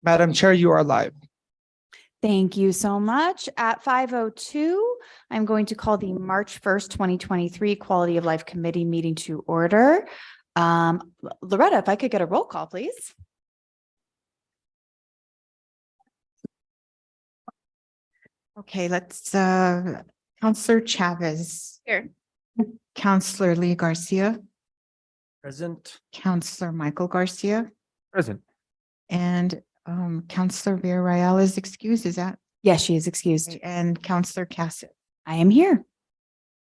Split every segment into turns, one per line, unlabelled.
Madam Chair, you are live.
Thank you so much. At 5:02, I'm going to call the March 1st, 2023 Quality of Life Committee meeting to order. Loretta, if I could get a roll call, please.
Okay, let's, Counselor Chavez.
Here.
Counselor Lee Garcia,
Present.
Counselor Michael Garcia,
Present.
and Counselor Villarreal is excused, is that?
Yes, she is excused.
And Counselor Cassett.
I am here.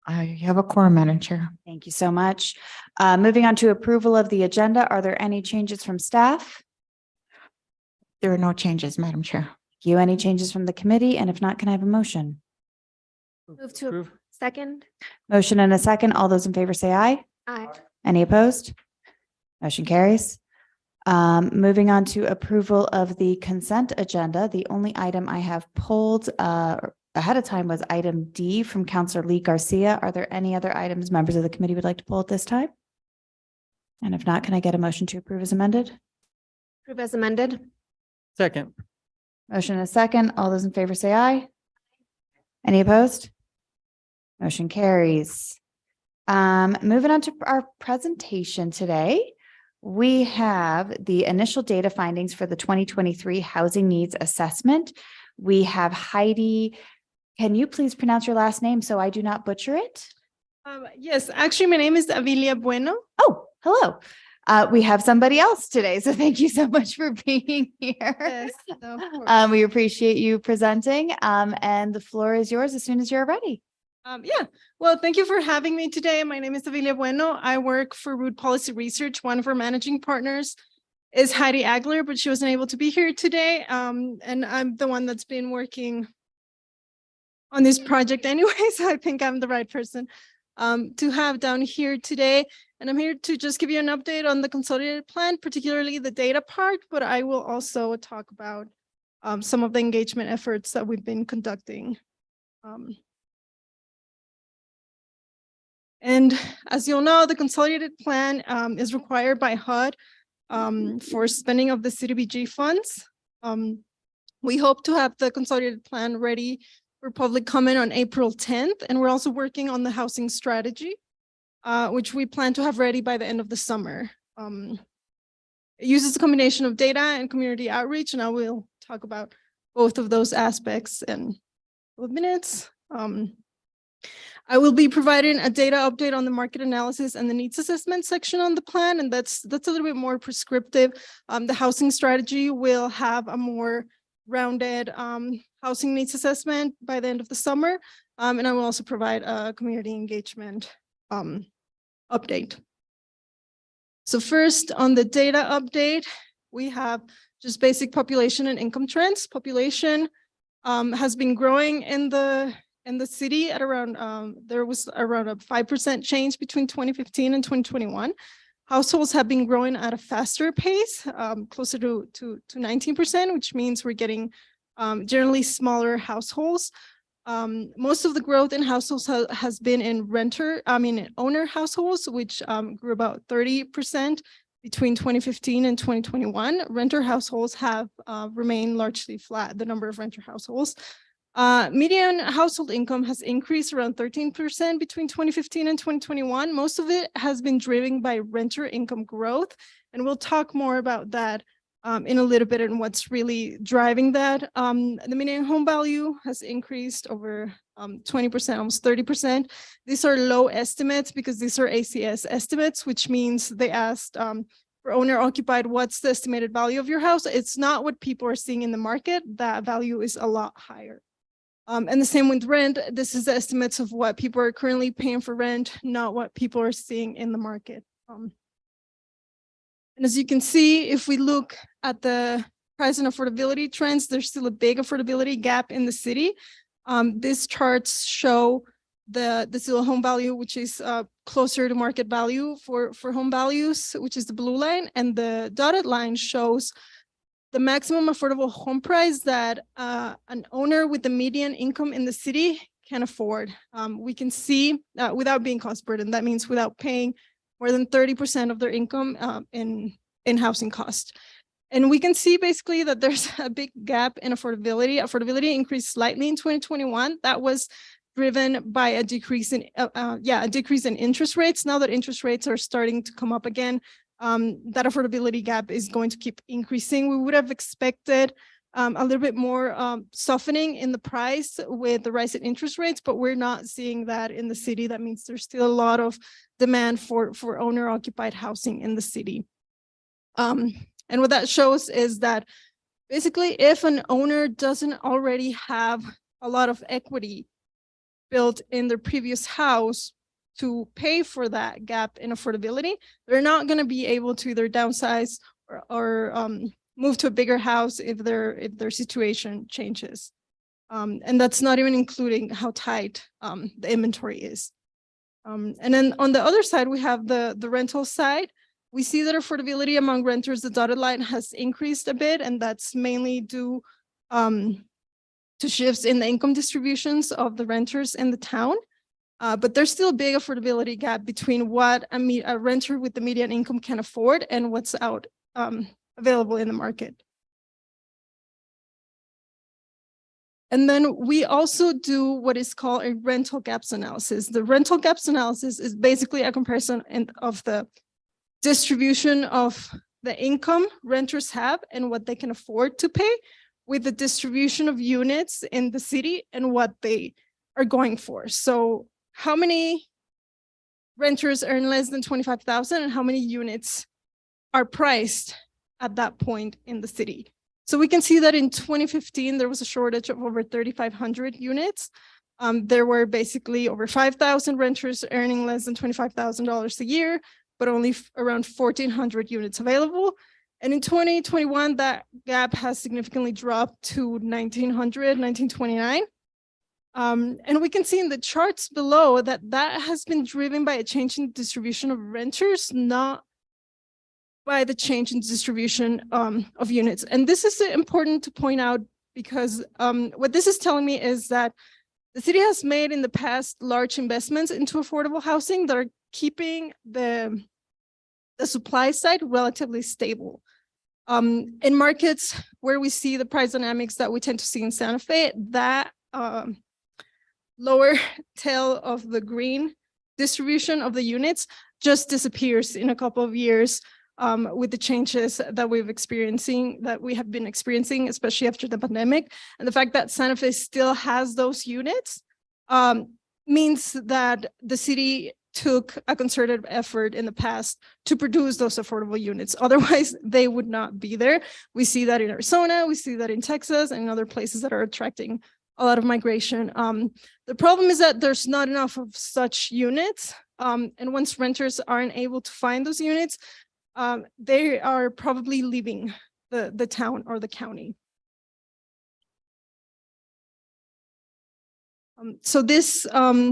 I have a quorum, Madam Chair.
Thank you so much. Moving on to approval of the agenda. Are there any changes from staff?
There are no changes, Madam Chair.
Thank you. Any changes from the committee? And if not, can I have a motion?
Move to approve. Second.
Motion and a second. All those in favor say aye.
Aye.
Any opposed? Motion carries. Moving on to approval of the consent agenda. The only item I have pulled ahead of time was item D from Counselor Lee Garcia. Are there any other items members of the committee would like to pull at this time? And if not, can I get a motion to approve as amended?
Approve as amended.
Second.
Motion and a second. All those in favor say aye. Any opposed? Motion carries. Moving on to our presentation today. We have the initial data findings for the 2023 Housing Needs Assessment. We have Heidi. Can you please pronounce your last name so I do not butcher it?
Yes, actually, my name is Avilia Bueno.
Oh, hello. We have somebody else today, so thank you so much for being here.
Yes, no, of course.
We appreciate you presenting, and the floor is yours as soon as you're ready.
Yeah, well, thank you for having me today. My name is Avilia Bueno. I work for Root Policy Research. One of our managing partners is Heidi Agler, but she wasn't able to be here today. And I'm the one that's been working on this project anyway, so I think I'm the right person to have down here today. And I'm here to just give you an update on the consolidated plan, particularly the data part, but I will also talk about some of the engagement efforts that we've been conducting. And as you'll know, the consolidated plan is required by HUD for spending of the CDBG funds. We hope to have the consolidated plan ready for public comment on April 10th. And we're also working on the housing strategy, which we plan to have ready by the end of the summer. It uses a combination of data and community outreach, and I will talk about both of those aspects in a couple of minutes. I will be providing a data update on the market analysis and the needs assessment section on the plan, and that's a little bit more prescriptive. The housing strategy will have a more rounded housing needs assessment by the end of the summer, and I will also provide a community engagement update. So first, on the data update, we have just basic population and income trends. Population has been growing in the city at around, there was around a 5% change between 2015 and 2021. Households have been growing at a faster pace, closer to 19%, which means we're getting generally smaller households. Most of the growth in households has been in owner households, which grew about 30% between 2015 and 2021. Renter households have remained largely flat, the number of renter households. Median household income has increased around 13% between 2015 and 2021. Most of it has been driven by renter income growth. And we'll talk more about that in a little bit and what's really driving that. The median home value has increased over 20%, almost 30%. These are low estimates because these are ACS estimates, which means they asked for owner occupied, what's the estimated value of your house? It's not what people are seeing in the market. That value is a lot higher. And the same with rent. This is the estimates of what people are currently paying for rent, not what people are seeing in the market. And as you can see, if we look at the price and affordability trends, there's still a big affordability gap in the city. These charts show the single home value, which is closer to market value for home values, which is the blue line, and the dotted line shows the maximum affordable home price that an owner with the median income in the city can afford. We can see without being cost burden, that means without paying more than 30% of their income in housing cost. And we can see basically that there's a big gap in affordability. Affordability increased slightly in 2021. That was driven by a decrease in interest rates. Now that interest rates are starting to come up again, that affordability gap is going to keep increasing. We would have expected a little bit more softening in the price with the rise in interest rates, but we're not seeing that in the city. That means there's still a lot of demand for owner occupied housing in the city. And what that shows is that basically if an owner doesn't already have a lot of equity built in their previous house to pay for that gap in affordability, they're not going to be able to either downsize or move to a bigger house if their situation changes. And that's not even including how tight the inventory is. And then on the other side, we have the rental side. We see that affordability among renters, the dotted line has increased a bit, and that's mainly due to shifts in the income distributions of the renters in the town. But there's still a big affordability gap between what a renter with the median income can afford and what's out available in the market. And then we also do what is called a rental gaps analysis. The rental gaps analysis is basically a comparison of the distribution of the income renters have and what they can afford to pay with the distribution of units in the city and what they are going for. So how many renters earn less than 25,000 and how many units are priced at that point in the city? So we can see that in 2015, there was a shortage of over 3,500 units. There were basically over 5,000 renters earning less than $25,000 a year, but only around 1,400 units available. And in 2021, that gap has significantly dropped to 1,900, 1,929. And we can see in the charts below that that has been driven by a change in distribution of renters, not by the change in distribution of units. And this is important to point out because what this is telling me is that the city has made in the past large investments into affordable housing that are keeping the supply side relatively stable. In markets where we see the price dynamics that we tend to see in Santa Fe, that lower tail of the green distribution of the units just disappears in a couple of years with the changes that we have been experiencing, especially after the pandemic. And the fact that Santa Fe still has those units means that the city took a concerted effort in the past to produce those affordable units. Otherwise, they would not be there. We see that in Arizona, we see that in Texas and in other places that are attracting a lot of migration. The problem is that there's not enough of such units. And once renters aren't able to find those units, they are probably leaving the town or the county. So this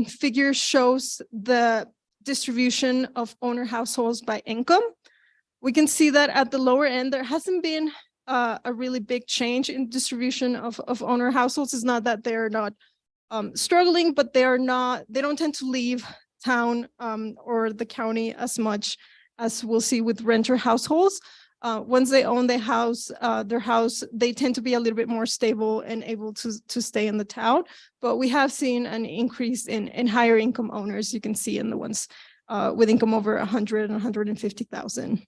figure shows the distribution of owner households by income. We can see that at the lower end, there hasn't been a really big change in distribution of owner households. It's not that they're not struggling, but they don't tend to leave town or the county as much as we'll see with renter households. Once they own their house, they tend to be a little bit more stable and able to stay in the town. But we have seen an increase in higher income owners. You can see in the ones with income over 100 and 150,000.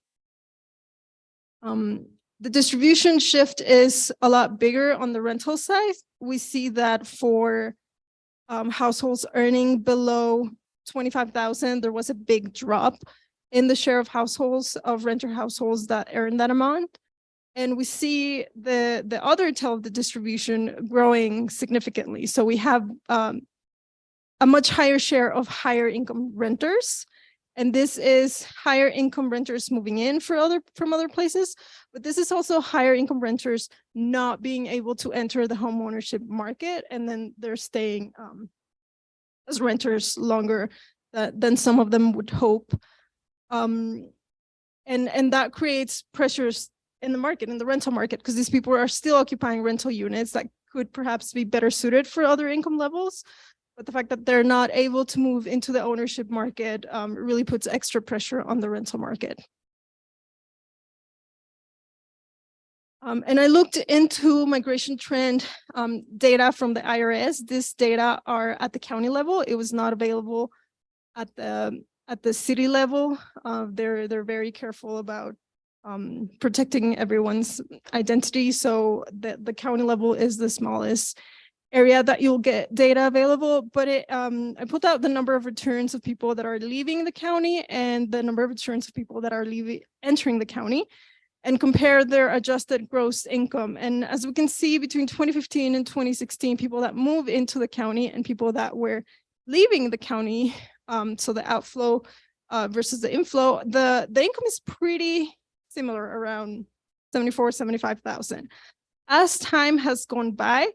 The distribution shift is a lot bigger on the rental side. We see that for households earning below 25,000, there was a big drop in the share of households, of renter households that earn that amount. And we see the other tail of the distribution growing significantly. So we have a much higher share of higher income renters. And this is higher income renters moving in from other places, but this is also higher income renters not being able to enter the home ownership market. And then they're staying as renters longer than some of them would hope. And that creates pressures in the market, in the rental market, because these people are still occupying rental units that could perhaps be better suited for other income levels. But the fact that they're not able to move into the ownership market really puts extra pressure on the rental market. And I looked into migration trend data from the IRS. This data are at the county level. It was not available at the city level. They're very careful about protecting everyone's identity. So the county level is the smallest area that you'll get data available, but I put out the number of returns of people that are leaving the county and the number of returns of people that are entering the county, and compare their adjusted gross income. And as we can see, between 2015 and 2016, people that move into the county and people that were leaving the county, so the outflow versus the inflow, the income is pretty similar, around 75,000. As time has gone by,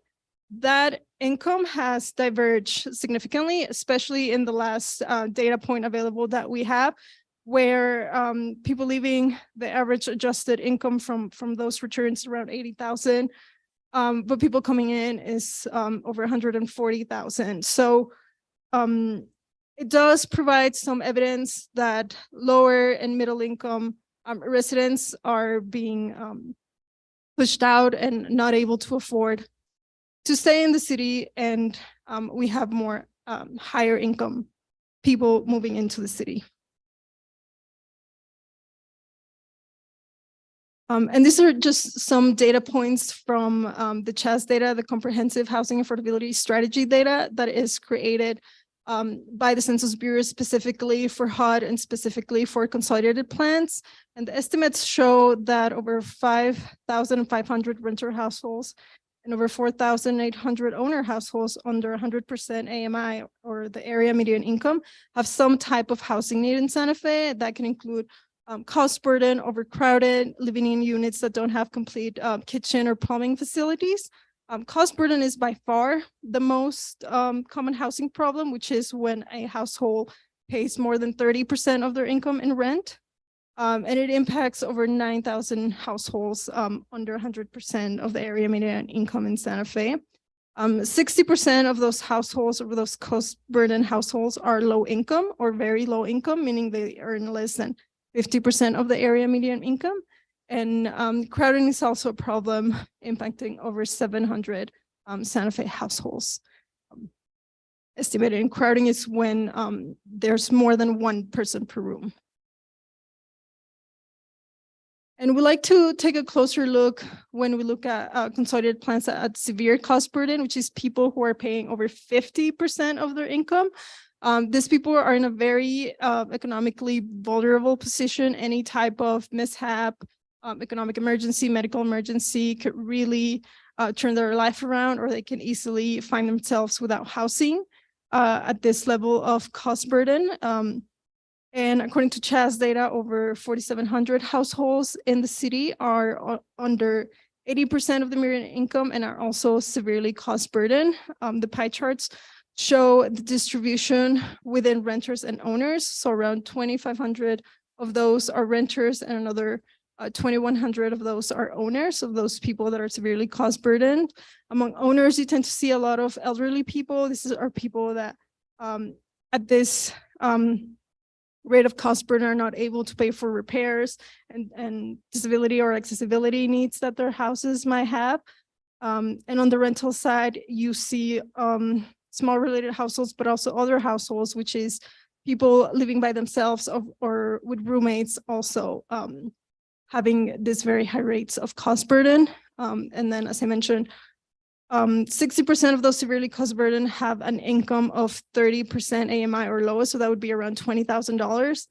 that income has diverged significantly, especially in the last data point available that we have, where people leaving, the average adjusted income from those returns around 80,000, but people coming in is over 140,000. So it does provide some evidence that lower and middle income residents are being pushed out and not able to afford to stay in the city, and we have more higher income people moving into the city. And these are just some data points from the CHAS data, the Comprehensive Housing Affordability Strategy data that is created by the Census Bureau specifically for HUD and specifically for consolidated plans. And the estimates show that over 5,500 renter households and over 4,800 owner households under 100% AMI, or the area median income, have some type of housing need in Santa Fe. That can include cost burden, overcrowded, living in units that don't have complete kitchen or plumbing facilities. Cost burden is by far the most common housing problem, which is when a household pays more than 30% of their income in rent. And it impacts over 9,000 households under 100% of the area median income in Santa Fe. 60% of those households, or those cost burden households, are low income or very low income, meaning they earn less than 50% of the area median income. And crowding is also a problem, impacting over 700 Santa Fe households. Estimated in crowding is when there's more than one person per room. And we like to take a closer look when we look at consolidated plans at severe cost burden, which is people who are paying over 50% of their income. These people are in a very economically vulnerable position. Any type of mishap, economic emergency, medical emergency could really turn their life around, or they can easily find themselves without housing at this level of cost burden. And according to CHAS data, over 4,700 households in the city are under 80% of the median income and are also severely cost burden. The pie charts show the distribution within renters and owners. So around 2,500 of those are renters and another 2,100 of those are owners, of those people that are severely cost burdened. Among owners, you tend to see a lot of elderly people. These are people that at this rate of cost burden are not able to pay for repairs and disability or accessibility needs that their houses might have. And on the rental side, you see small related households, but also other households, which is people living by themselves or with roommates also having these very high rates of cost burden. And then, as I mentioned, 60% of those severely cost burden have an income of 30% AMI or lower. So that would be around $20,000.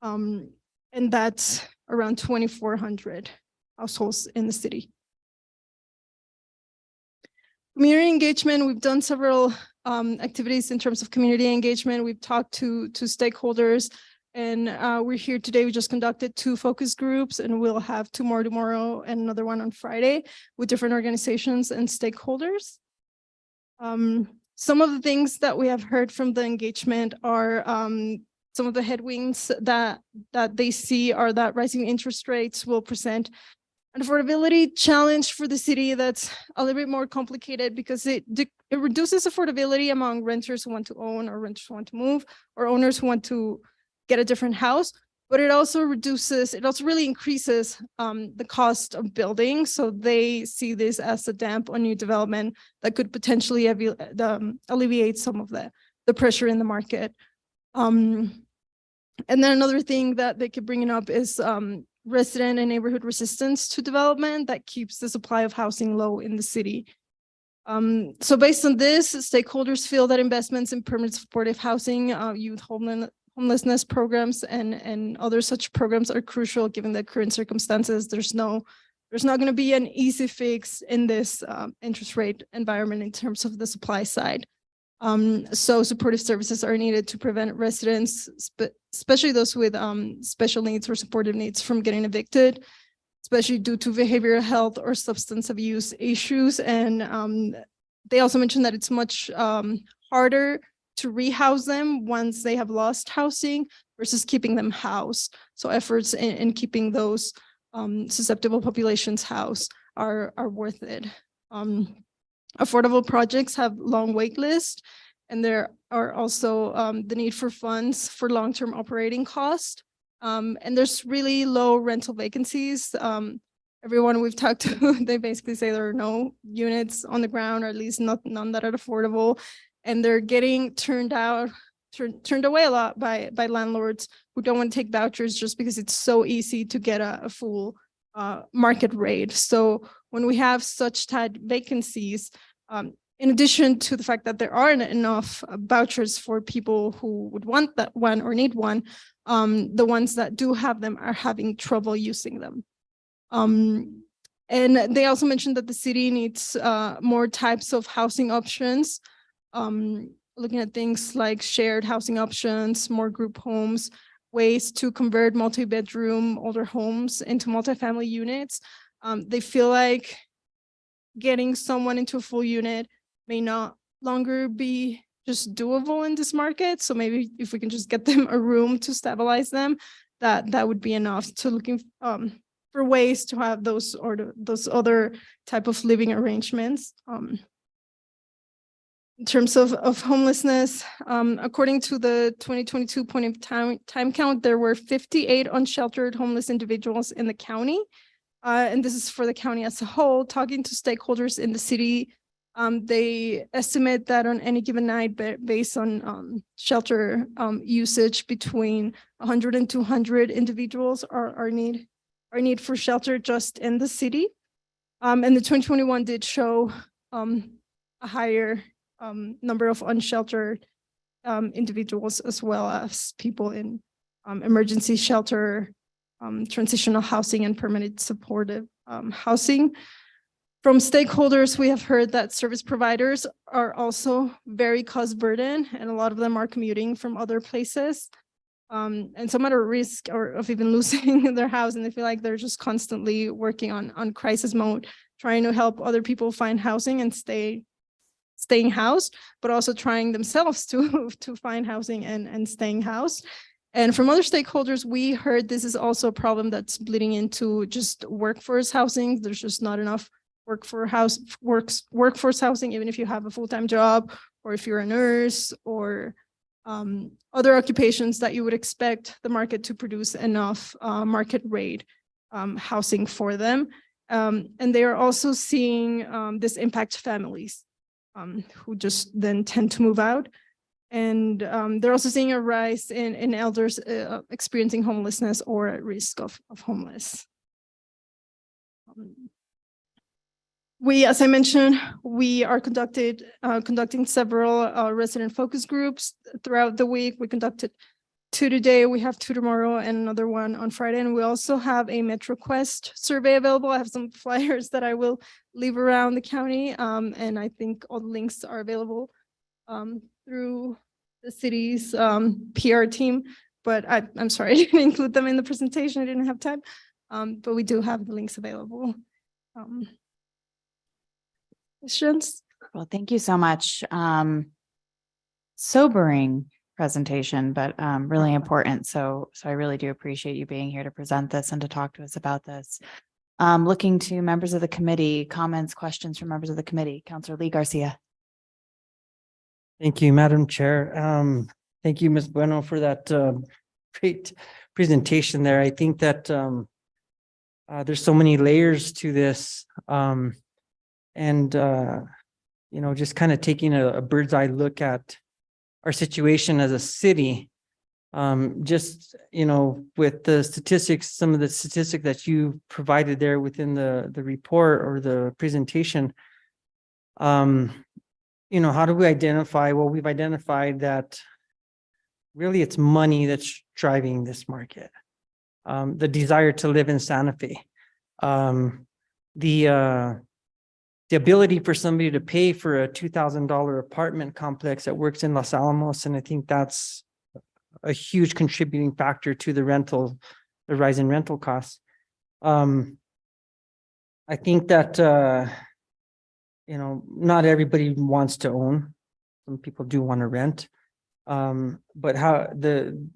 And that's around 2,400 households in the city. Community engagement, we've done several activities in terms of community engagement. We've talked to stakeholders, and we're here today. We just conducted 2 focus groups, and we'll have 2 more tomorrow and another one on Friday with different organizations and stakeholders. Some of the things that we have heard from the engagement are some of the headwinds that they see are that rising interest rates will present an affordability challenge for the city that's a little bit more complicated, because it reduces affordability among renters who want to own, or renters who want to move, or owners who want to get a different house. but it also really increases the cost of building. So they see this as a damp on new development that could potentially alleviate some of the pressure in the market. And then another thing that they keep bringing up is resident and neighborhood resistance to development that keeps the supply of housing low in the city. So based on this, stakeholders feel that investments in permanent supportive housing, youth homelessness programs and other such programs are crucial given the current circumstances. There's not going to be an easy fix in this interest rate environment in terms of the supply side. So supportive services are needed to prevent residents, especially those with special needs or supportive needs, from getting evicted, especially due to behavioral health or substance abuse issues. And they also mentioned that it's much harder to rehouse them once they have lost housing versus keeping them housed. So efforts in keeping those susceptible populations housed are worth it. Affordable projects have long wait lists, and there are also the need for funds for long-term operating cost. And there's really low rental vacancies. Everyone we've talked to, they basically say there are no units on the ground, or at least none that are affordable. And they're getting turned away a lot by landlords who don't want to take vouchers just because it's so easy to get a full market rate. So when we have such tight vacancies, in addition to the fact that there aren't enough vouchers for people who would want that one or need one, the ones that do have them are having trouble using them. And they also mentioned that the city needs more types of housing options, looking at things like shared housing options, more group homes, ways to convert multi-bedroom older homes into multifamily units. They feel like getting someone into a full unit may not longer be just doable in this market. So maybe if we can just get them a room to stabilize them, that would be enough. To looking for ways to have those other type of living arrangements. In terms of homelessness, according to the 2022 point of time count, there were 58 unsheltered homeless individuals in the county. And this is for the county as a whole. Talking to stakeholders in the city, they estimate that on any given night, based on shelter usage, between 100 and 200 individuals are need for shelter just in the city. And the 2021 did show a higher number of unsheltered individuals, as well as people in emergency shelter, transitional housing, and permanent supportive housing. From stakeholders, we have heard that service providers are also very cost burdened, and a lot of them are commuting from other places. And some are at risk of even losing their house, and they feel like they're just constantly working on crisis mode, trying to help other people find housing and staying housed, but also trying themselves to find housing and staying housed. And from other stakeholders, we heard this is also a problem that's bleeding into just workforce housing. There's just not enough workforce housing, even if you have a full-time job, or if you're a nurse, or other occupations that you would expect the market to produce enough market rate housing for them. And they are also seeing this impact families who just then tend to move out. And they're also seeing a rise in elders experiencing homelessness or at risk of homeless. As I mentioned, we are conducting several resident focus groups throughout the week. We conducted 2 today, we have 2 tomorrow, and another one on Friday. And we also have a MetroQuest survey available. I have some flyers that I will leave around the county. And I think all the links are available through the city's PR team. But I'm sorry, I didn't include them in the presentation. I didn't have time. But we do have the links available. Questions?
Well, thank you so much. Sobering presentation, but really important. So I really do appreciate you being here to present this and to talk to us about this. Looking to members of the committee, comments, questions from members of the committee. Councilor Lee Garcia.
Thank you, Madam Chair. Thank you, Ms. Bueno, for that great presentation there. I think that there's so many layers to this. And you know, just kind of taking a bird's eye look at our situation as a city. Just, you know, with the statistics, some of the statistics that you provided there within the report or the presentation, you know, how do we identify? Well, we've identified that really it's money that's driving this market. The desire to live in Santa Fe, the ability for somebody to pay for a $2,000 apartment complex that works in Los Alamos. And I think that's a huge contributing factor to the rise in rental costs. I think that, you know, not everybody wants to own. Some people do want to rent. But how the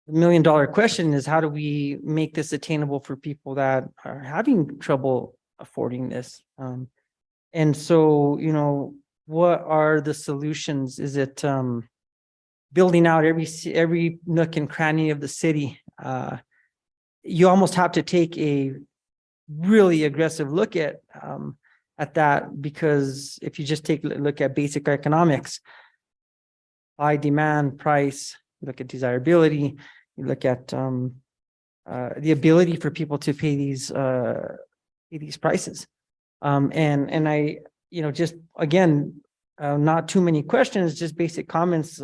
million-dollar question is, how do we make this attainable for people that are having trouble affording this? And so, you know, what are the solutions? Is it building out every nook and cranny of the city? You almost have to take a really aggressive look at that, because if you just take a look at basic economics, high demand, price, you look at desirability, you look at the ability for people to pay these prices. And I, you know, just again, not too many questions, just basic comments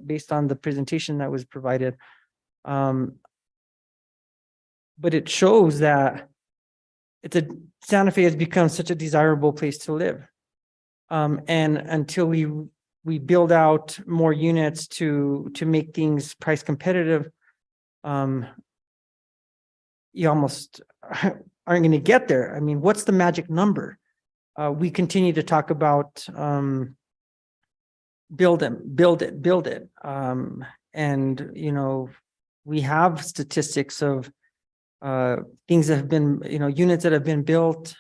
based on the presentation that was provided. But it shows that Santa Fe has become such a desirable place to live. And until we build out more units to make things price competitive, you almost aren't going to get there. I mean, what's the magic number? We continue to talk about build it. And, you know, we have statistics of things that have been, you know, units that have been built,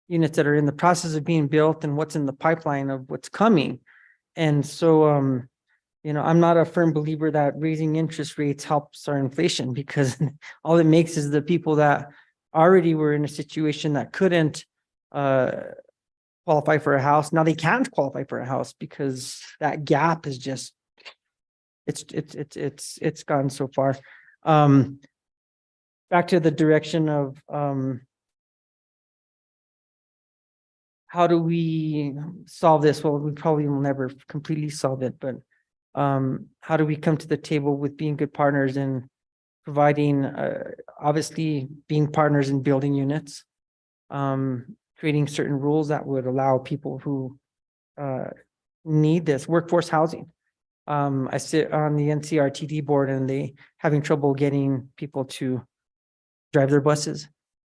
units that are in the process of being built, and what's in the pipeline of what's coming. And so, you know, I'm not a firm believer that raising interest rates helps our inflation, because all it makes is the people that already were in a situation that couldn't qualify for a house. Now they can't qualify for a house because that gap is just, it's gone so far. Back to the direction of how do we solve this? Well, we probably will never completely solve it, but how do we come to the table with being good partners and providing, obviously being partners in building units, creating certain rules that would allow people who need this workforce housing. I sit on the NCRTD board, and they having trouble getting people to drive their buses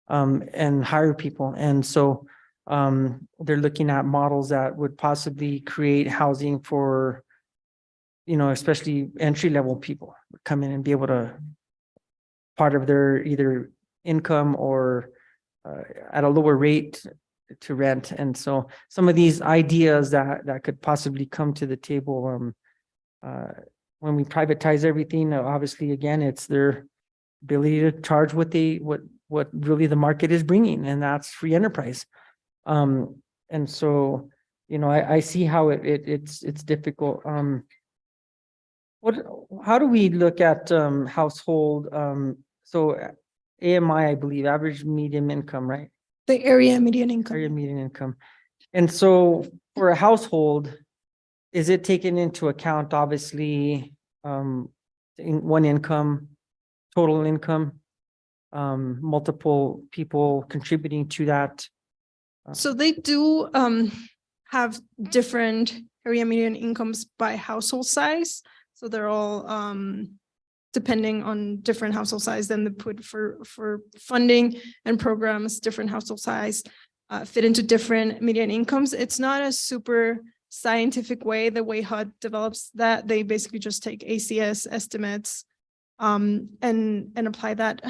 and hire people. And so they're looking at models that would possibly create housing for, you know, especially entry-level people come in and be able to part of their either income or at a lower rate to rent. And so some of these ideas that could possibly come to the table when we privatize everything, obviously, again, it's their ability to charge what really the market is bringing, and that's free enterprise. And so, you know, I see how it's difficult. How do we look at household? So AMI, I believe, average median income, right?
The area median income.
Area median income. And so for a household, is it taken into account, obviously, in one income, total income, multiple people contributing to that?
So they do have different area median incomes by household size. So they're all depending on different household size. Then they put for funding and programs, different household size fit into different median incomes. It's not a super scientific way, the way HUD develops that. They basically just take ACS estimates and apply that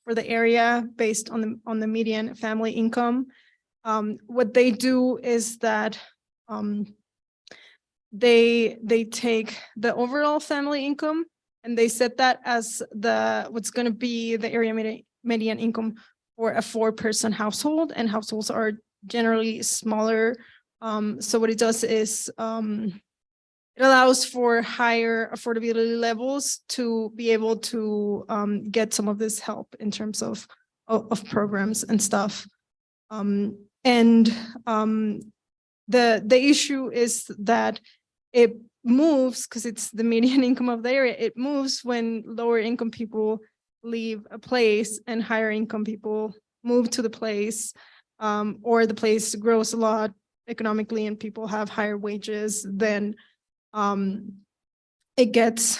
for the area based on the median family income. What they do is that they take the overall family income and they set that as what's going to be the area median income for a 4-person household, and households are generally smaller. So what it does is it allows for higher affordability levels to be able to get some of this help in terms of programs and stuff. The issue is that it moves because it's the median income of the area. It moves when lower income people leave a place and higher income people move to the place, or the place grows a lot economically and people have higher wages, then it gets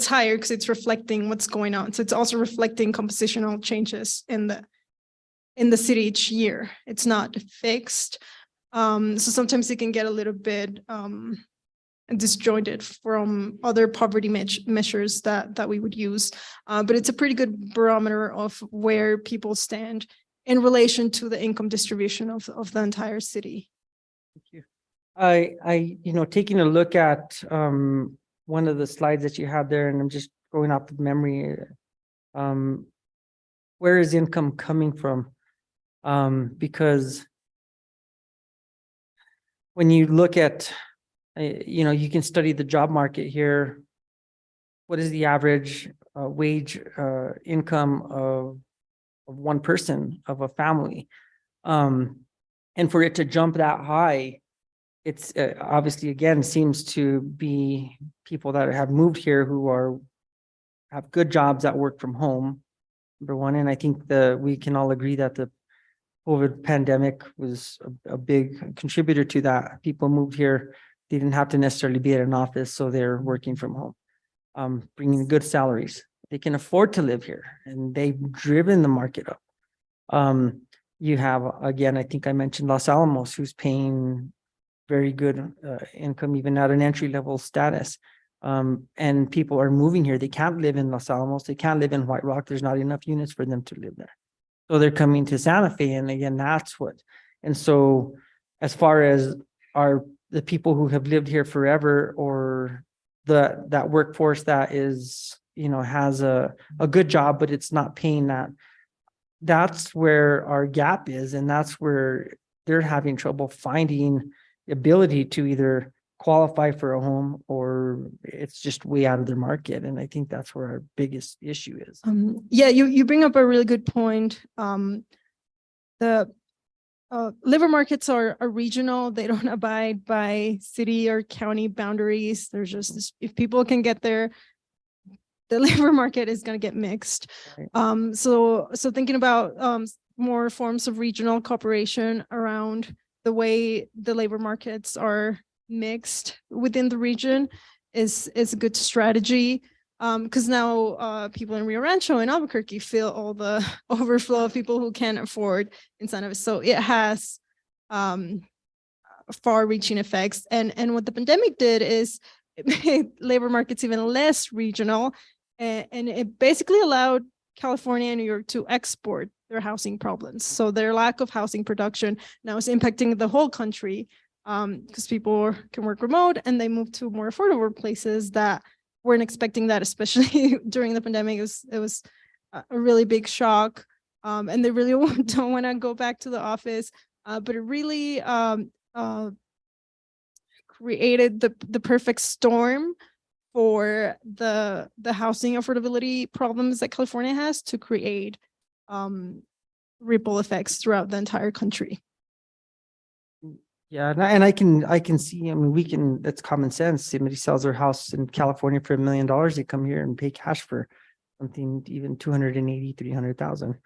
higher because it's reflecting what's going on. So it's also reflecting compositional changes in the city each year. It's not fixed. So sometimes it can get a little bit disjointed from other poverty measures that we would use. But it's a pretty good barometer of where people stand in relation to the income distribution of the entire city.
Thank you. Taking a look at one of the slides that you had there, and I'm just going off of memory. Where is income coming from? Because when you look at, you can study the job market here. What is the average wage income of one person, of a family? And for it to jump that high, it's obviously, again, seems to be people that have moved here who have good jobs that work from home, number one. And I think we can all agree that the COVID pandemic was a big contributor to that. People moved here, they didn't have to necessarily be at an office, so they're working from home, bringing good salaries. They can afford to live here, and they've driven the market up. You have, again, I think I mentioned Los Alamos, who's paying very good income, even at an entry-level status. And people are moving here. They can't live in Los Alamos. They can't live in White Rock. There's not enough units for them to live there. So they're coming to Santa Fe. And again, and so as far as the people who have lived here forever, or that workforce that is, has a good job, but it's not paying that's where our gap is. And that's where they're having trouble finding the ability to either qualify for a home, or it's just way out of their market. And I think that's where our biggest issue is.
Yeah, you bring up a really good point. The labor markets are regional. They don't abide by city or county boundaries. There's just, if people can get there, the labor market is going to get mixed.
Right.
So thinking about more forms of regional cooperation around the way the labor markets are mixed within the region is a good strategy. Because now people in Rio Rancho and Albuquerque feel all the overflow of people who can't afford incentives. So it has far-reaching effects. And what the pandemic did is it made labor markets even less regional, and it basically allowed California and New York to export their housing problems. So their lack of housing production now is impacting the whole country, because people can work remote and they move to more affordable places that weren't expecting that, especially during the pandemic. It was a really big shock, and they really don't want to go back to the office. But it really created the perfect storm for the housing affordability problems that California has, to create ripple effects throughout the entire country.
Yeah, and I can see, that's common sense. Somebody sells their house in California for $1 million, they come here and pay cash for something even 280, 300,000.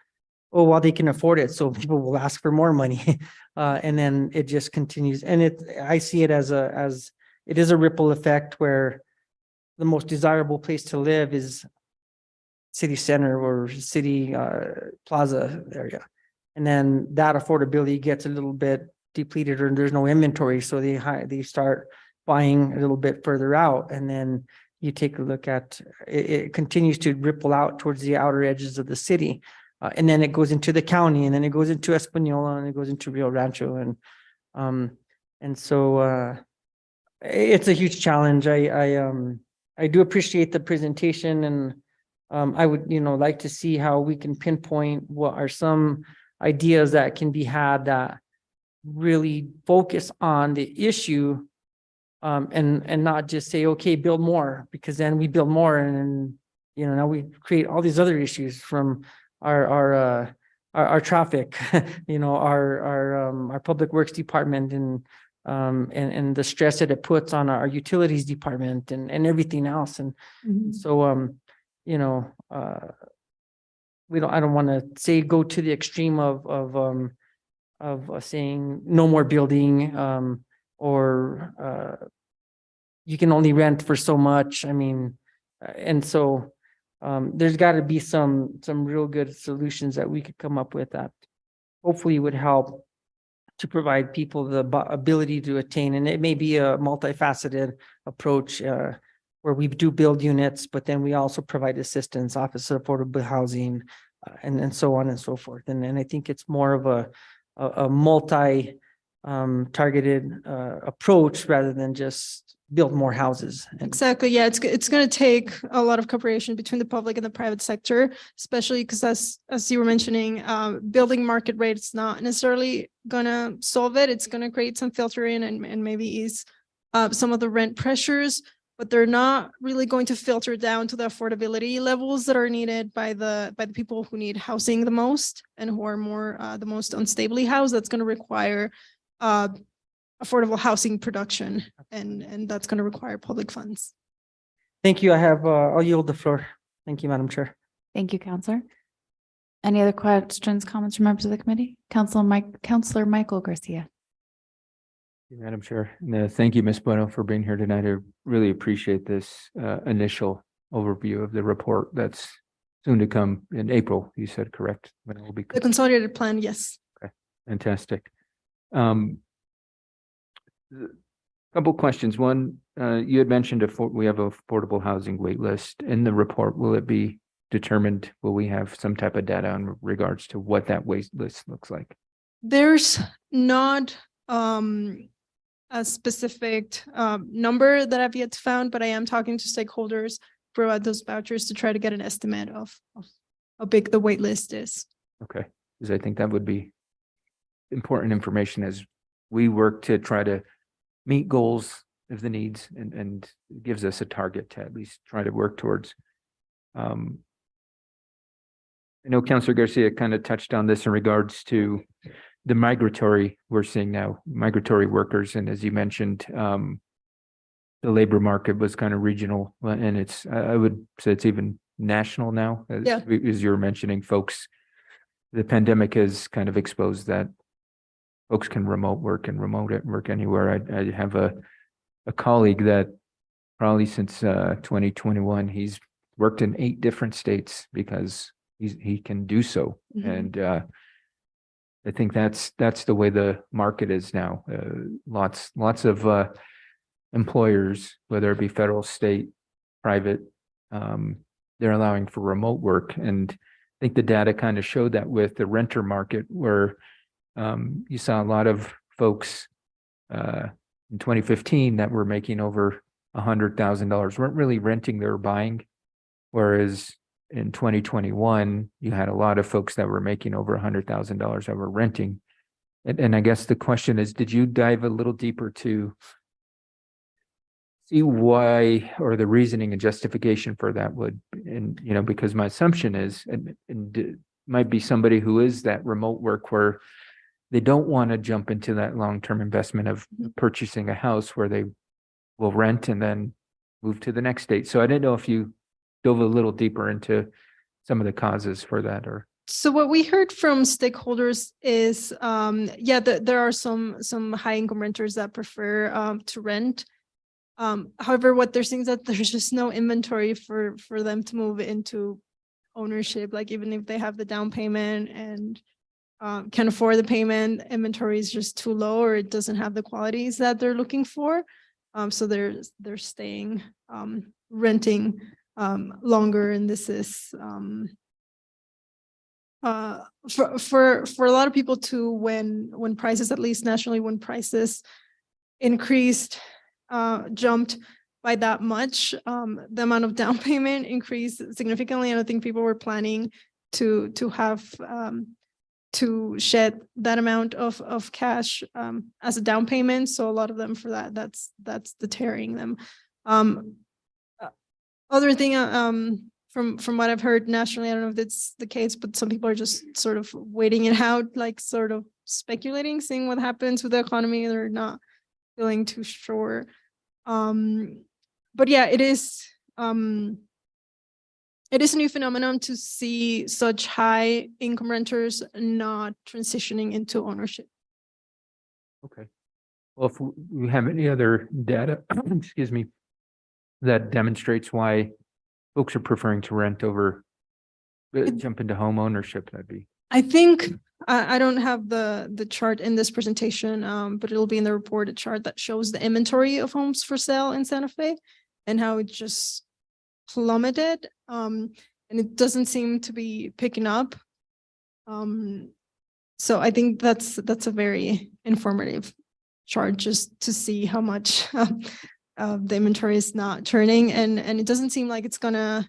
Oh, well, they can afford it, so people will ask for more money. And then it just continues. And I see it as it is a ripple effect, where the most desirable place to live is city center or city plaza area. And then that affordability gets a little bit depleted, or there's no inventory. So they start buying a little bit further out. And then you take a look at it continues to ripple out towards the outer edges of the city. And then it goes into the county, and then it goes into Espanola, and it goes into Rio Rancho. And so It's a huge challenge. I do appreciate the presentation and I would, like to see how we can pinpoint what are some ideas that can be had that really focus on the issue and not just say, okay, build more, because then we build more and now we create all these other issues from our traffic, our public works department and the stress that it puts on our utilities department and everything else. And so, I don't want to say go to the extreme of saying no more building, or you can only rent for so much. I mean, and so there's got to be some real good solutions that we could come up with that hopefully would help to provide people the ability to attain. And it may be a multifaceted approach where we do build units, but then we also provide assistance, Office of Affordable Housing, and so on and so forth. And I think it's more of a multi targeted approach rather than just build more houses.
Exactly. Yeah, it's going to take a lot of cooperation between the public and the private sector, especially because as you were mentioning, building market rate is not necessarily going to solve it. It's going to create some filtering and maybe ease some of the rent pressures, but they're not really going to filter down to the affordability levels that are needed by the people who need housing the most and who are more the most unstably housed. That's going to require affordable housing production, and that's going to require public funds.
Thank you. I'll yield the floor. Thank you, Madam Chair.
Thank you, Counselor. Any other questions, comments from members of the committee? Counselor Michael Garcia.
Madam Chair, and, thank you, Ms. Bueno, for being here tonight. I really appreciate this initial overview of the report that's soon to come in April. You said correct? When it will be
The consolidated plan, yes.
fantastic. Couple questions. One, you had mentioned we have a affordable housing wait list. In the report, will it be determined? Will we have some type of data in regards to what that wait list looks like?
There's not a specific number that I've yet to found, but I am talking to stakeholders provide those vouchers to try to get an estimate of how big the wait list is.
Okay, because I think that would be important information as we work to try to meet goals of the needs and gives us a target to at least try to work towards. I know Councilor Garcia kind of touched on this in regards to the migratory we're seeing now, migratory workers. And as you mentioned, the labor market was kind of regional, and it's, I would say it's even national now.
Yeah.
As you were mentioning, folks, the pandemic has kind of exposed that folks can remote work and work anywhere. I have a colleague that probably since 2021, he's worked in 8 different states because he can do so.
Mhm.
And I think that's the way the market is now. Lots of employers, whether it be federal, state, private, they're allowing for remote work. And I think the data kind of showed that with the renter market, where you saw a lot of folks in 2015 that were making over $100,000 weren't really renting, they were buying. Whereas in 2021, you had a lot of folks that were making over $100,000 that were renting. And I guess the question is, did you dive a little deeper to see why, or the reasoning and justification for that would, and, because my assumption is, and it might be somebody who is that remote work where they don't want to jump into that long-term investment of purchasing a house where they will rent and then move to the next state. So I didn't know if you dove a little deeper into some of the causes for that, or.
So what we heard from stakeholders is, there are some high income renters that prefer to rent. However, what they're seeing is that there's just no inventory for them to move into ownership. Like even if they have the down payment and can afford the payment, inventory is just too low, or it doesn't have the qualities that they're looking for. So they're staying renting longer, and this is for a lot of people too, when prices, at least nationally, when prices increased jumped by that much. The amount of down payment increased significantly, and I think people were planning to have to shed that amount of cash as a down payment. So a lot of them for that's deterring them. Other thing, from what I've heard nationally, I don't know if that's the case, but some people are just sort of waiting it out, like sort of speculating, seeing what happens with the economy. They're not feeling too sure. But yeah, it is a new phenomenon to see such high income renters not transitioning into ownership.
Okay. Well, if we have any other data, excuse me, that demonstrates why folks are preferring to rent over jump into home ownership, that'd be.
I think I don't have the chart in this presentation, but it'll be in the report, a chart that shows the inventory of homes for sale in Santa Fe and how it just plummeted. And it doesn't seem to be picking up. So I think that's a very informative chart just to see how much the inventory is not turning, and it doesn't seem like it's gonna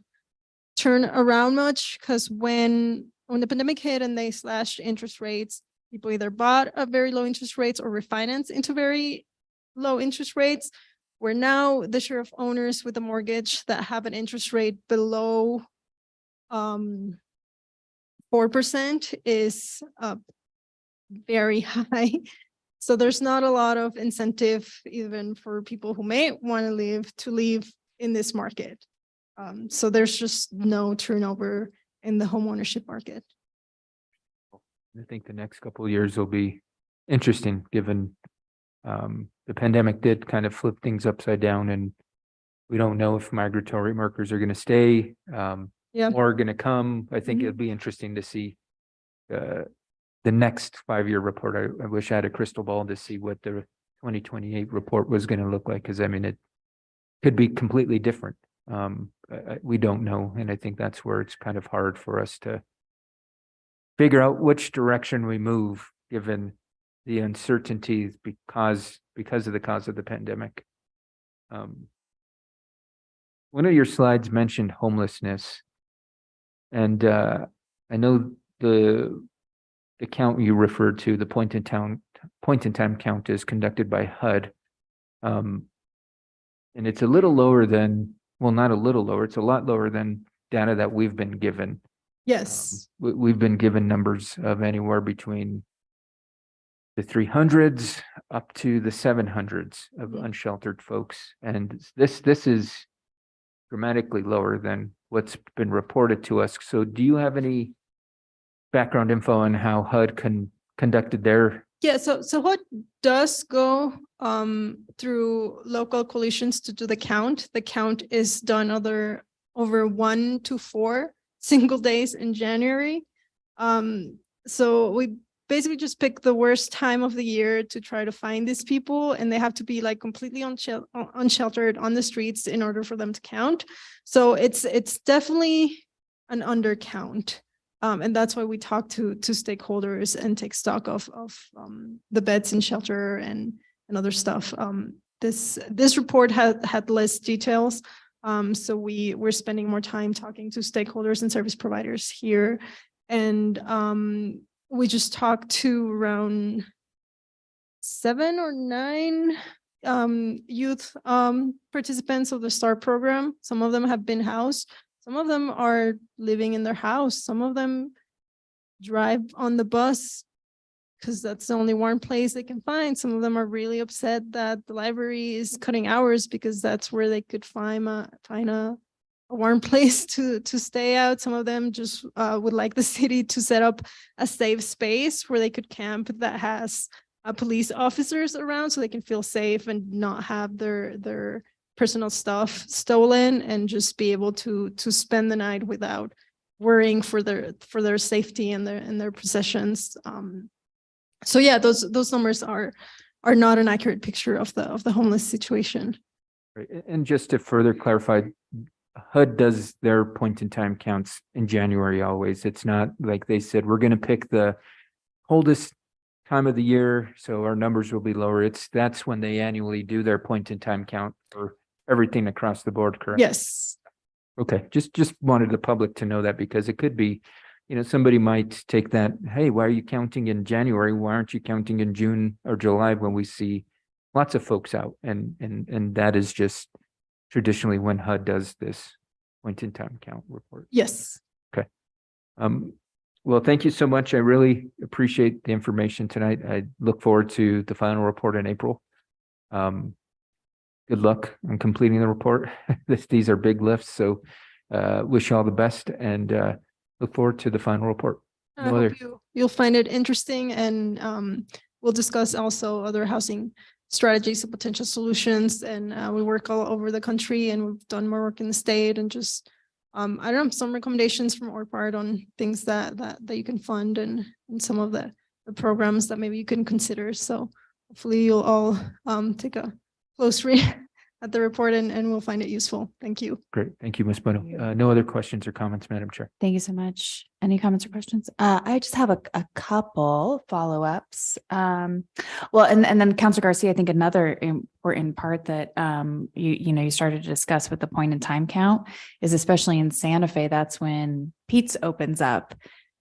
turn around much, because when the pandemic hit and they slashed interest rates, people either bought at very low interest rates or refinanced into very low interest rates, where now the share of owners with a mortgage that have an interest rate below 4% is very high. So there's not a lot of incentive even for people who may want to leave in this market. So there's just no turnover in the home ownership market.
I think the next couple of years will be interesting, given the pandemic did kind of flip things upside down, and we don't know if migratory workers are going to stay or going to come. I think it'll be interesting to see the next 5-year report. I wish I had a crystal ball to see what the 2028 report was going to look like, because I mean, it could be completely different. We don't know, and I think that's where it's kind of hard for us to figure out which direction we move, given the uncertainties because of the cause of the pandemic. One of your slides mentioned homelessness, and I know the count you referred to, the point in time count, is conducted by HUD. And it's a little lower than, well, not a little lower, it's a lot lower than data that we've been given.
Yes.
We've been given numbers of anywhere between the 300s up to the 700s of unsheltered folks. And this is dramatically lower than what's been reported to us. So do you have any background info on how HUD conducted their?
Yeah, so HUD does go through local coalitions to do the count. The count is done over 1 to 4 single days in January. So we basically just pick the worst time of the year to try to find these people, and they have to be like completely unsheltered on the streets in order for them to count. So it's definitely an undercount. And that's why we talk to stakeholders and take stock of the beds in shelter and other stuff. This report had less details. So we're spending more time talking to stakeholders and service providers here. And we just talked to around 7 or 9 youth participants of the STAR program. Some of them have been housed. Some of them are living in their house. Some of them drive on the bus because that's the only warm place they can find. Some of them are really upset that the library is cutting hours because that's where they could find a warm place to stay out. Some of them just would like the city to set up a safe space where they could camp that has police officers around so they can feel safe and not have their personal stuff stolen, and just be able to spend the night without worrying for their safety and their possessions. So yeah, those numbers are not an accurate picture of the homeless situation.
Right. And just to further clarify, HUD does their point in time counts in January always. It's not like they said, we're going to pick the coldest time of the year, so our numbers will be lower. That's when they annually do their point in time count for everything across the board, correct?
Yes.
Okay, just wanted the public to know that because it could be, somebody might take that, hey, why are you counting in January? Why aren't you counting in June or July when we see lots of folks out? And that is just traditionally when HUD does this point in time count report.
Yes.
Well, thank you so much. I really appreciate the information tonight. I look forward to the final report in April. Good luck on completing the report. These are big lifts, so wish you all the best and look forward to the final report.
I
No other-
hope you'll find it interesting, and we'll discuss also other housing strategies and potential solutions. And we work all over the country, and we've done more work in the state, and just I don't know, some recommendations from our part on things that you can fund and some of the programs that maybe you can consider. So hopefully you'll all take a close read at the report, and we'll find it useful. Thank you.
Great. Thank you, Ms. Bueno. No other questions or comments, Madam Chair.
Thank you so much. Any comments or questions? I just have a couple follow-ups. Well, and then Councilor Garcia, I think another important part that you started to discuss with the point in time count is, especially in Santa Fe, that's when Pete's opens up.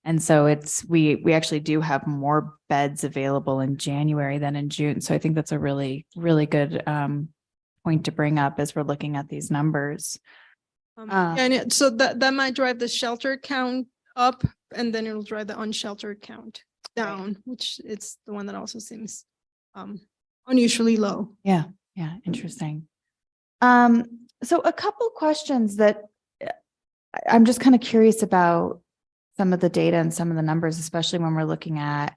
And so we actually do have more beds available in January than in June. So I think that's a really, really good point to bring up as we're looking at these numbers.
So that might drive the shelter count up, and then it'll drive the unsheltered count down, which it's the one that also seems unusually low.
Yeah, interesting. So a couple questions that I'm just kind of curious about some of the data and some of the numbers, especially when we're looking at,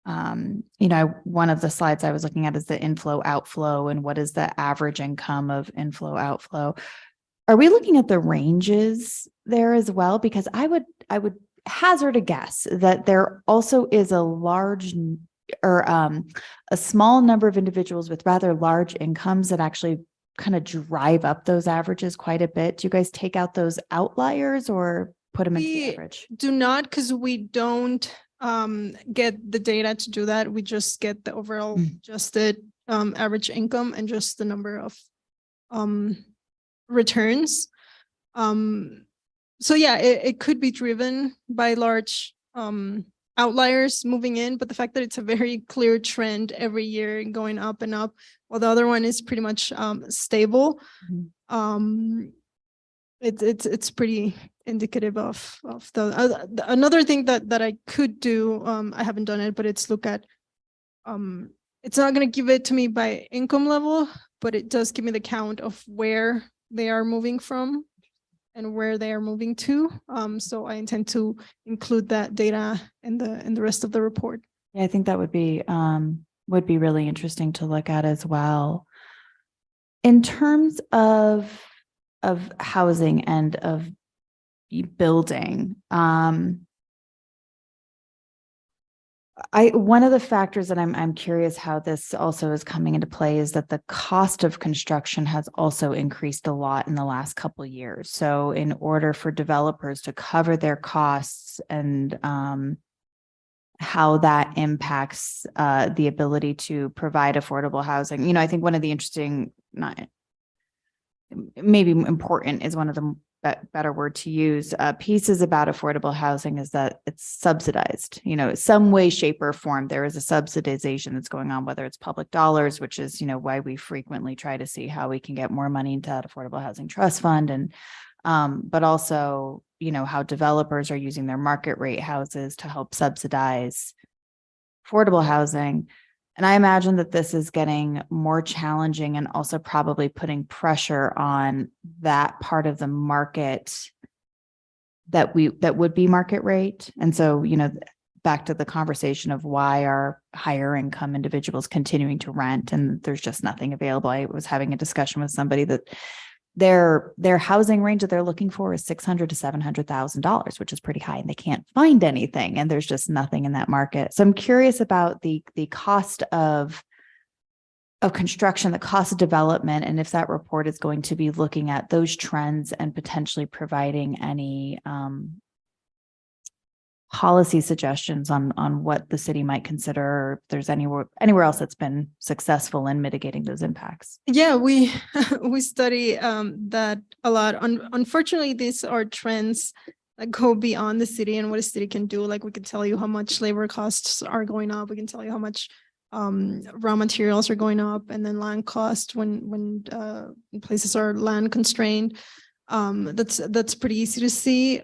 one of the slides I was looking at is the inflow outflow and what is the average income of inflow outflow. Are we looking at the ranges there as well? Because I would hazard a guess that there also is a large or a small number of individuals with rather large incomes that actually kind of drive up those averages quite a bit. Do you guys take out those outliers or put them into the average?
Do not, because we don't get the data to do that. We just get the overall adjusted average income and just the number of returns. So yeah, it could be driven by large outliers moving in, but the fact that it's a very clear trend every year going up and up, while the other one is pretty much stable. It's pretty indicative of the another thing that I could do. I haven't done it, but it's look at it's not going to give it to me by income level, but it does give me the count of where they are moving from and where they are moving to. So I intend to include that data in the rest of the report.
Yeah, I think that would be really interesting to look at as well. In terms of housing and of building, one of the factors that I'm curious how this also is coming into play is that the cost of construction has also increased a lot in the last couple of years. So in order for developers to cover their costs and how that impacts the ability to provide affordable housing, I think one of the interesting, maybe important is one of the better word to use, pieces about affordable housing is that it's subsidized, some way, shape or form. There is a subsidization that's going on, whether it's public dollars, which is, why we frequently try to see how we can get more money into that affordable housing trust fund. And, but also, how developers are using their market rate houses to help subsidize affordable housing. And I imagine that this is getting more challenging and also probably putting pressure on that part of the market that would be market rate. And so, back to the conversation of why are higher income individuals continuing to rent and there's just nothing available. I was having a discussion with somebody that their housing range that they're looking for is $600,000 to $700,000, which is pretty high, and they can't find anything, and there's just nothing in that market. So I'm curious about the cost of construction, the cost of development, and if that report is going to be looking at those trends and potentially providing any policy suggestions on what the city might consider, or if there's anywhere else that's been successful in mitigating those impacts.
Yeah, we we study that a lot. Unfortunately, these are trends that go beyond the city and what a city can do. Like we can tell you how much labor costs are going up. We can tell you how much raw materials are going up, and then land cost when places are land constrained. That's pretty easy to see.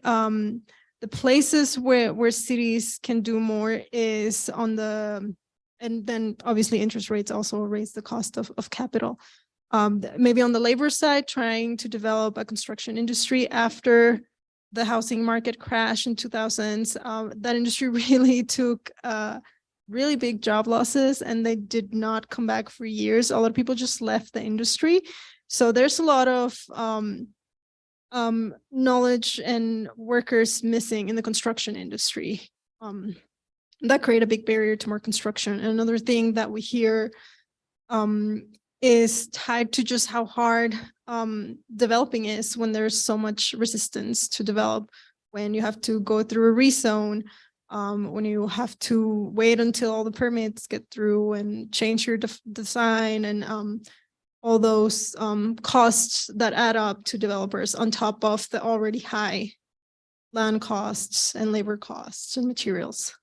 The places where cities can do more is on the, and then obviously interest rates also raise the cost of capital. Maybe on the labor side, trying to develop a construction industry after the housing market crash in 2000s. That industry really took really big job losses, and they did not come back for years. A lot of people just left the industry. So there's a lot of knowledge and workers missing in the construction industry. That create a big barrier to more construction. And another thing that we hear is tied to just how hard developing is when there's so much resistance to develop, when you have to go through a rezone, when you have to wait until all the permits get through and change your design, and all those costs that add up to developers on top of the already high land costs and labor costs and materials.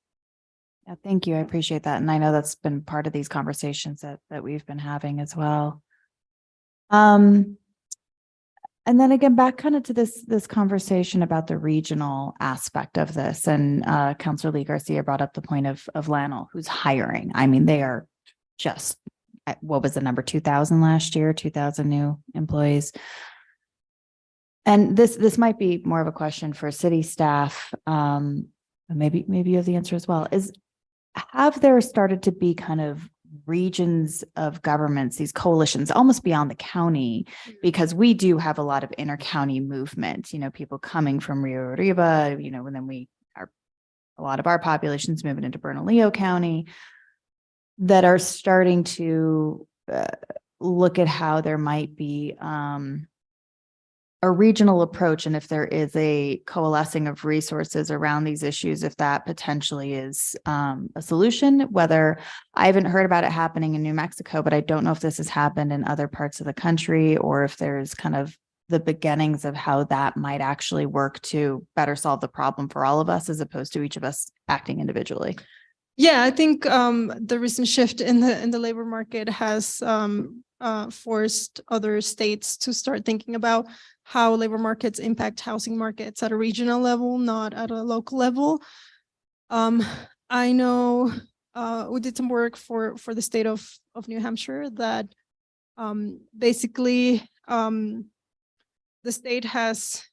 Yeah, thank you. I appreciate that. And I know that's been part of these conversations that we've been having as well. And then again, back kind of to this conversation about the regional aspect of this. And Councilor Lee Garcia brought up the point of Lanel, who's hiring. I mean, they are just, what was the number, 2,000 last year, 2,000 new employees. And this might be more of a question for city staff. Maybe you have the answer as well. Have there started to be kind of regions of governments, these coalitions almost beyond the county, because we do have a lot of inter-county movement, people coming from Rio Arriba, and then a lot of our population's moving into Bernalillo County, that are starting to look at how there might be a regional approach, and if there is a coalescing of resources around these issues, if that potentially is a solution. Whether I haven't heard about it happening in New Mexico, but I don't know if this has happened in other parts of the country, or if there's kind of the beginnings of how that might actually work to better solve the problem for all of us, as opposed to each of us acting individually.
Yeah, I think the recent shift in the labor market has forced other states to start thinking about how labor markets impact housing markets at a regional level, not at a local level. I know we did some work for the state of New Hampshire that basically the state has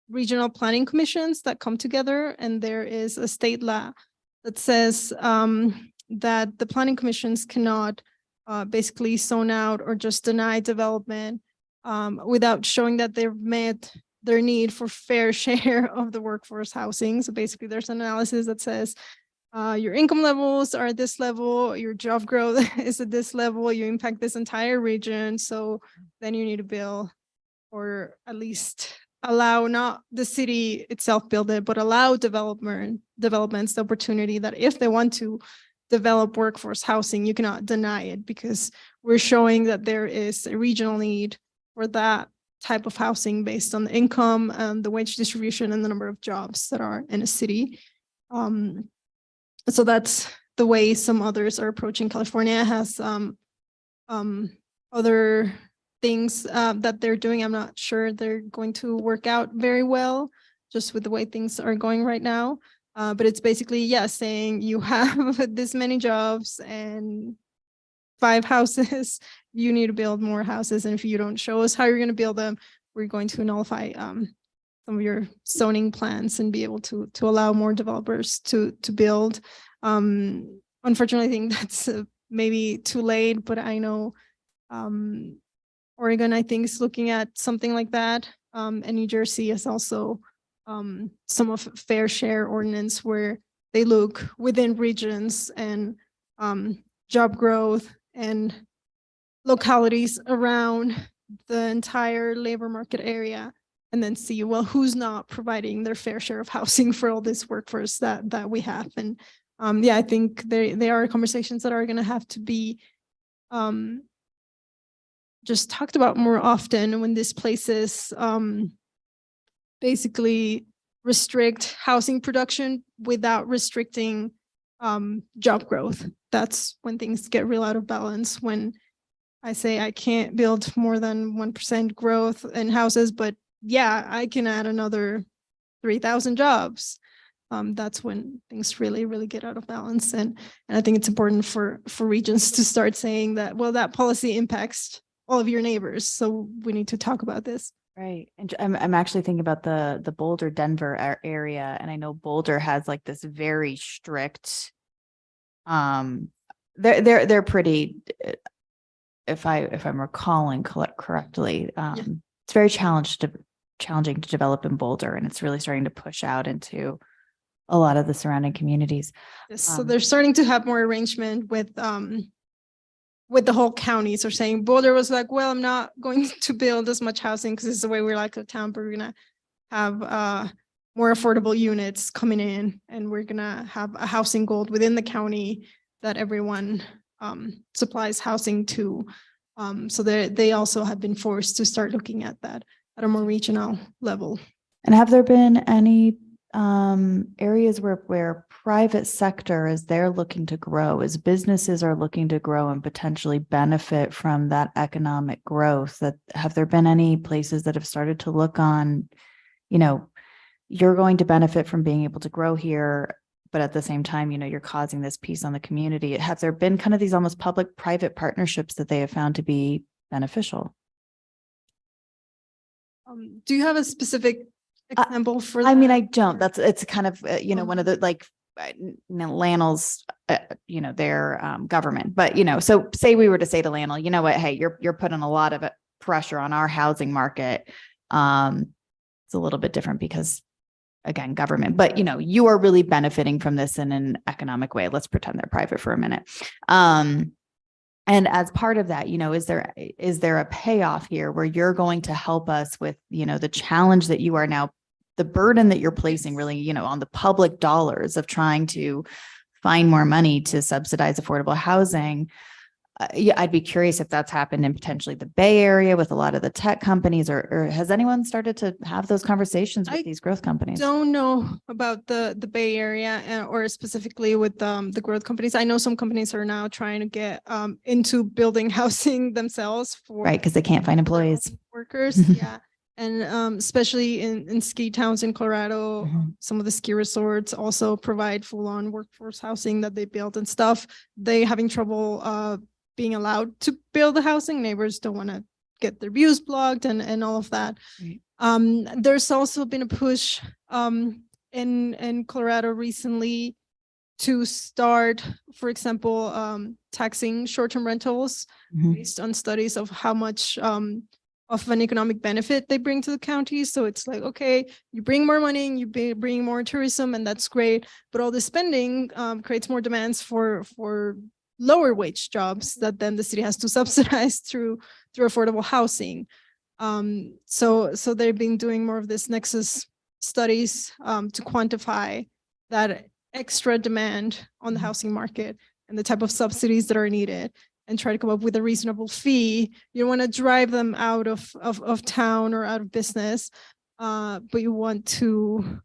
regional planning commissions that come together, and there is a state law that says that the planning commissions cannot basically zone out or just deny development without showing that they've met their need for fair share of the workforce housing. So basically there's an analysis that says your income levels are at this level, your job growth is at this level, you impact this entire region. So then you need to build, or at least allow, not the city itself build it, but allow developments the opportunity that if they want to develop workforce housing, you cannot deny it, because we're showing that there is a regional need for that type of housing based on the income, the wage distribution, and the number of jobs that are in a city. So that's the way some others are approaching. California has other things that they're doing. I'm not sure they're going to work out very well, just with the way things are going right now. But it's basically, saying you have this many jobs and 5 houses, you need to build more houses. And if you don't show us how you're going to build them, we're going to nullify some of your zoning plans and be able to allow more developers to build. Unfortunately, I think that's maybe too late, but I know Oregon, I think, is looking at something like that. And New Jersey is also some of fair share ordinance, where they look within regions and job growth and localities around the entire labor market area and then see, well, who's not providing their fair share of housing for all this workforce that we have. And yeah, I think there are conversations that are going to have to be just talked about more often when these places basically restrict housing production without restricting job growth. That's when things get real out of balance. When I say I can't build more than 1% growth in houses, but yeah, I can add another 3,000 jobs. That's when things really, really get out of balance. And I think it's important for regions to start saying that, well, that policy impacts all of your neighbors. So we need to talk about this.
Right. And I'm actually thinking about the Boulder, Denver area. And I know Boulder has like this very strict, they're pretty, if I'm recalling correctly, it's very challenging to develop in Boulder, and it's really starting to push out into a lot of the surrounding communities.
Yes, so they're starting to have more arrangement with the whole county. So saying Boulder was like, well, I'm not going to build as much housing because this is the way we like the town, but we're gonna have more affordable units coming in, and we're gonna have a housing goal within the county that everyone supplies housing to. So they also have been forced to start looking at that at a more regional level.
And have there been any areas where private sector, as they're looking to grow, as businesses are looking to grow and potentially benefit from that economic growth, that have there been any places that have started to look on, you're going to benefit from being able to grow here, but at the same time, you're causing this piece on the community? Have there been kind of these almost public-private partnerships that they have found to be beneficial?
Do you have a specific example for
I mean,
that?
I don't. It's kind of, one of the Lannel's, their government. But, so say we were to say to Lannel, you know what, hey, you're putting a lot of pressure on our housing market. It's a little bit different because, again, government, but, you are really benefiting from this in an economic way. Let's pretend they're private for a minute. And as part of that, is there a payoff here where you're going to help us with, the challenge that you are now, the burden that you're placing really, on the public dollars of trying to find more money to subsidize affordable housing? Yeah, I'd be curious if that's happened in potentially the Bay Area with a lot of the tech companies, or has anyone started to have those conversations with these growth companies?
Don't know about the Bay Area or specifically with the growth companies. I know some companies are now trying to get into building housing themselves for
Right, because they can't find employees.
Workers, yeah. And especially in ski towns in Colorado, some of the ski resorts also provide full-on workforce housing that they build and stuff. They having trouble being allowed to build the housing. Neighbors don't want to get their views blocked and all of that. Right. There's also been a push in Colorado recently to start, for example, taxing short-term rentals based on studies of how much of an economic benefit they bring to the county. So it's like, okay, you bring more money and you bring more tourism, and that's great. But all the spending creates more demands for lower wage jobs that then the city has to subsidize through affordable housing. So they've been doing more of this nexus studies to quantify that extra demand on the housing market and the type of subsidies that are needed, and try to come up with a reasonable fee. You don't want to drive them out of town or out of business, but you want to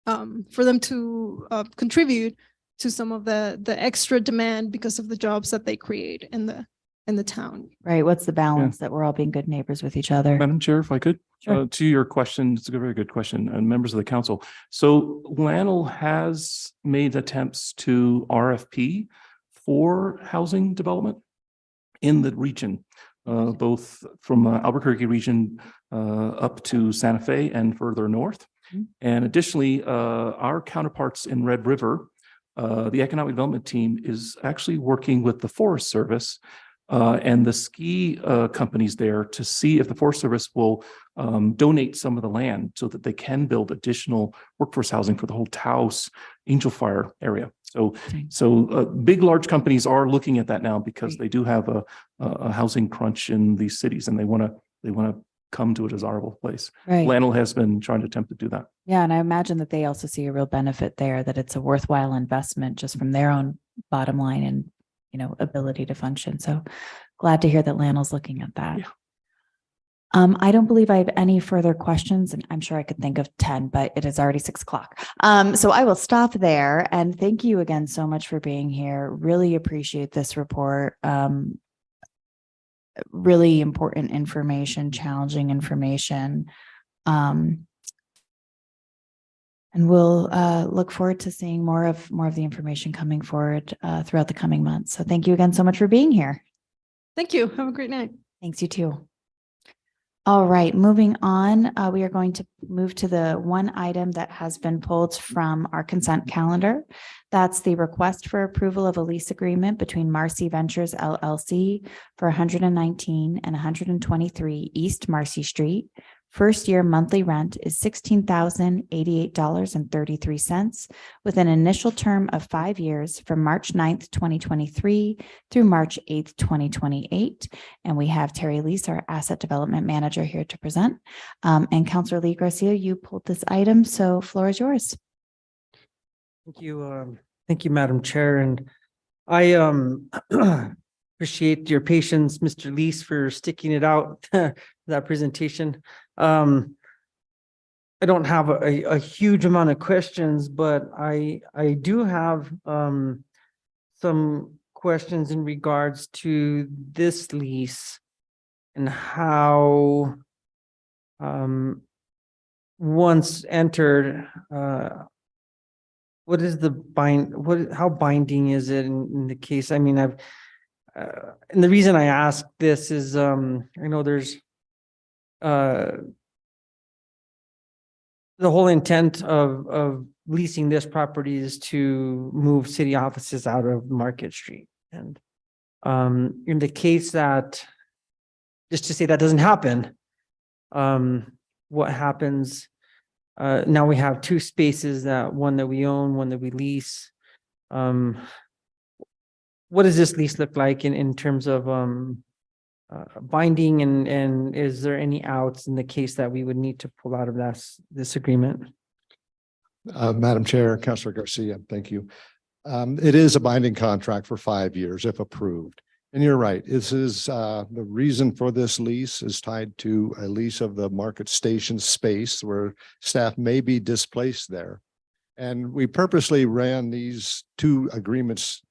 for them to contribute to some of the extra demand because of the jobs that they create in the town.
Right. What's the balance that we're all being good neighbors with each other?
Madam Chair, if I could,
Sure.
to your question, it's a very good question, and members of the council. So Lannel has made attempts to RFP for housing development in the region, both from Albuquerque region up to Santa Fe and further north. And additionally, our counterparts in Red River, the economic development team is actually working with the Forest Service and the ski companies there to see if the Forest Service will donate some of the land so that they can build additional workforce housing for the whole Taos Angel Fire area. So big, large companies are looking at that now because they do have a housing crunch in these cities, and they want to come to a desirable place.
Right.
Lannel has been trying to attempt to do that.
Yeah, and I imagine that they also see a real benefit there, that it's a worthwhile investment just from their own bottom line and, ability to function. So glad to hear that Lannel's looking at that.
Yeah.
I don't believe I have any further questions, and I'm sure I could think of 10, but it is already 6:00. So I will stop there, and thank you again so much for being here. Really appreciate this report. Really important information, challenging information. And we'll look forward to seeing more of the information coming forward throughout the coming months. So thank you again so much for being here.
Thank you. Have a great night.
Thanks, you too. All right, moving on, we are going to move to the one item that has been pulled from our consent calendar. That's the request for approval of a lease agreement between Marcy Ventures LLC for 119 and 123 East Marcy Street. First year monthly rent is $16,088.33 with an initial term of 5 years from March 9th, 2023 through March 8th, 2028. And we have Terry Lease, our asset development manager, here to present. And Councilor Lee Garcia, you pulled this item, so floor is yours.
Thank you. Thank you, Madam Chair. And I appreciate your patience, Mr. Lease, for sticking it out, that presentation. I don't have a huge amount of questions, but I do have some questions in regards to this lease and how once entered, what is the how binding is it in the case? I mean, and the reason I ask this is, I know there's the whole intent of leasing this property is to move city offices out of Market Street. And in the case that, just to say that doesn't happen, what happens, now we have two spaces, one that we own, one that we lease. What does this lease look like in terms of binding, and is there any outs in the case that we would need to pull out of this agreement?
Madam Chair, Councilor Garcia, thank you. It is a binding contract for 5 years if approved. And you're right, this is the reason for this lease is tied to a lease of the Market Station space where staff may be displaced there. And we purposely ran these two agreements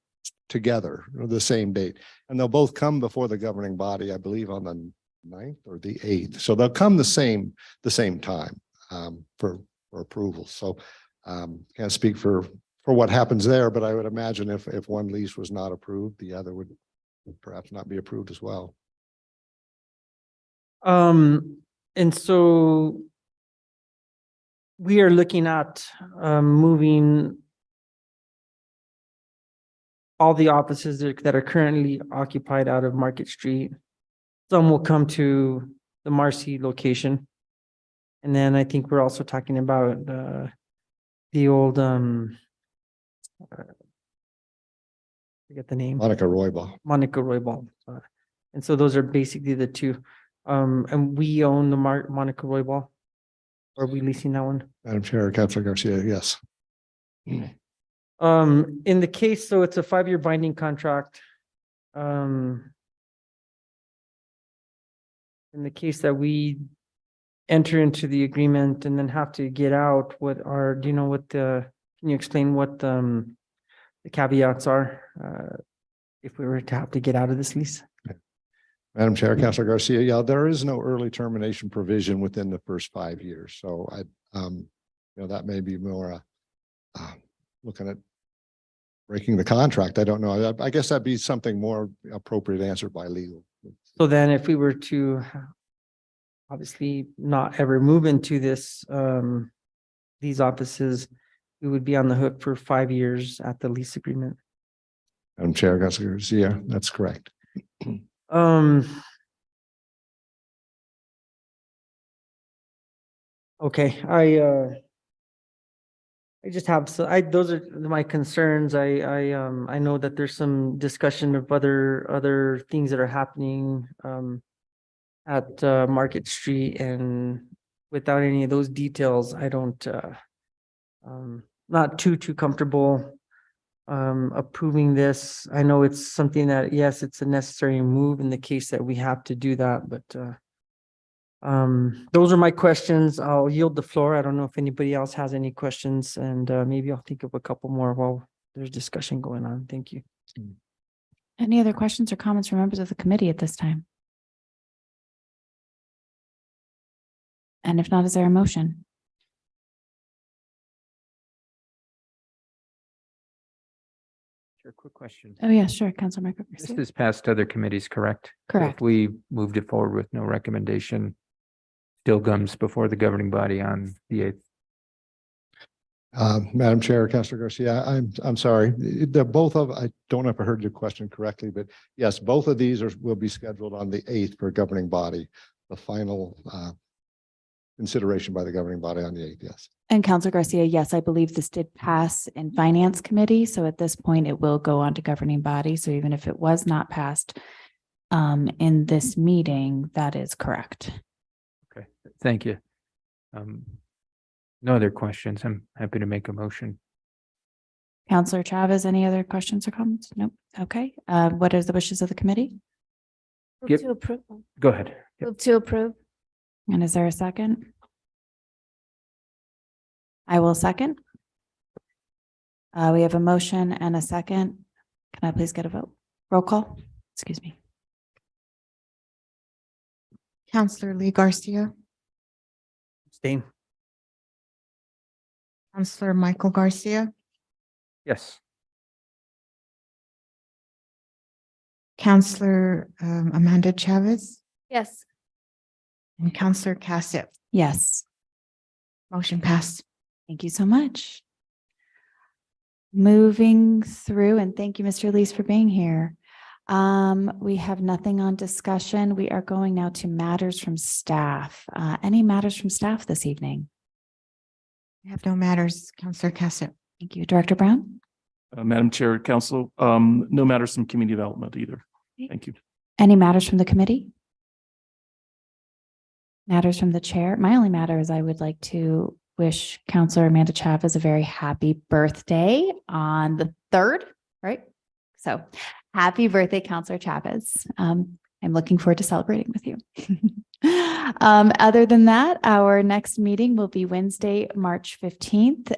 together the same date, and they'll both come before the governing body, I believe on the 9th or the 8th. So they'll come the same time for approval. So can't speak for what happens there, but I would imagine if one lease was not approved, the other would perhaps not be approved as well.
And so we are looking at moving all the offices that are currently occupied out of Market Street. Some will come to the Marcy location. And then I think we're also talking about the old, I forget the name.
Monica Roybal.
And so those are basically the two. And we own the Monica Roybal. Or are we leasing that one?
Madam Chair, Councilor Garcia, yes.
In the case, so it's a 5-year binding contract. In the case that we enter into the agreement and then have to get out, can you explain what the caveats are if we were to have to get out of this lease?
Madam Chair, Councilor Garcia, yeah, there is no early termination provision within the first 5 years. So that may be more looking at breaking the contract. I don't know. I guess that'd be something more appropriate answered by legal.
So then if we were to obviously not ever move into these offices, we would be on the hook for 5 years at the lease agreement.
Madam Chair, Councilor Garcia, that's correct.
Okay, I just have, those are my concerns. I know that there's some discussion of other things that are happening at Market Street, and without any of those details, I don't not too comfortable approving this. I know it's something that, yes, it's a necessary move in the case that we have to do that, but those are my questions. I'll yield the floor. I don't know if anybody else has any questions, and maybe I'll think of a couple more while there's discussion going on. Thank you.
Any other questions or comments from members of the committee at this time? And if not, is there a motion?
Sure, quick question.
Oh, yeah, sure. Council Michael
This
Garcia.
is past other committees, correct? So
Correct.
If we moved it forward with no recommendation, still comes before the governing body on the 8th.
Madam Chair, Councilor Garcia, I'm sorry. They're both of, I don't know if I heard your question correctly, but yes, both of these will be scheduled on the 8th for governing body. The final consideration by the governing body on the 8th, yes.
And Councilor Garcia, yes, I believe this did pass in Finance Committee. So at this point, it will go on to governing body. So even if it was not passed in this meeting, that is correct.
Okay, thank you. No other questions. I'm happy to make a motion.
Councilor Chavez, any other questions or comments? Nope. Okay. What are the wishes of the committee?
Yep.
Move to approve.
Go ahead. Yep.
Move to approve.
And is there a second? I will second. We have a motion and a second. Can I please get a vote? Roll call. Excuse me.
Counselor Lee Garcia,
Abstain.
Counselor Michael Garcia,
Yes.
Counselor Amanda Chavez,
Yes.
and Counselor Cassett.
Yes.
Motion passed.
Thank you so much. Moving through, and thank you, Mr. Lees, for being here. We have nothing on discussion. We are going now to matters from staff. Any matters from staff this evening?
I have no matters, Counselor Cassett.
Thank you. Director Brown?
Madam Chair, Council, no matters from community development either. Thank you.
Any matters from the committee? Matters from the chair? My only matter is I would like to wish Counselor Amanda Chavez a very happy birthday on the 3rd, right? So happy birthday, Counselor Chavez. I'm looking forward to celebrating with you. Other than that, our next meeting will be Wednesday, March 15th.